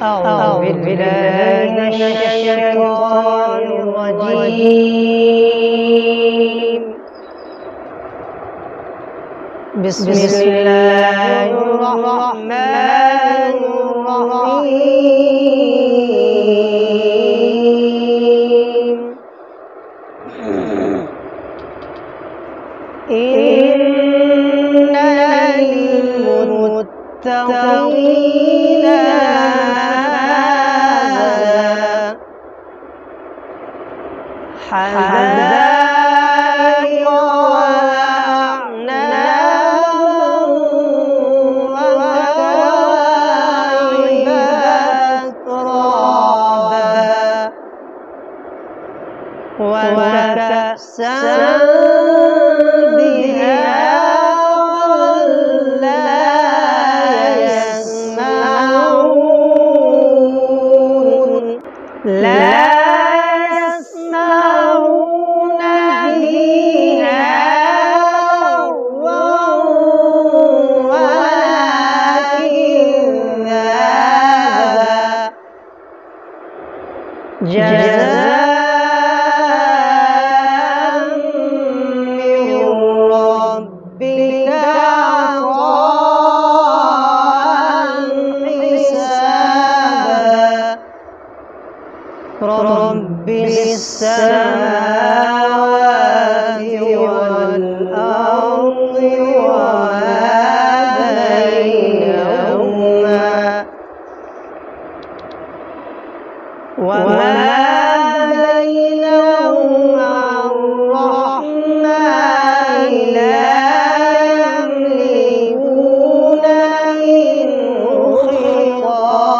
أعوذ بالله من الشيطان الرجيم. بسم الله الرحمن الرحيم. إن للمتقين حدائق وأعنابا وكواعب أترابا وكأسا دهاقا لا يسمعون فيها لغوا ولا كذابا جزاء من ربك عطاء حسابا رب السماوات والأرض وما بينهما الرحمن لا يملكون منه خطابا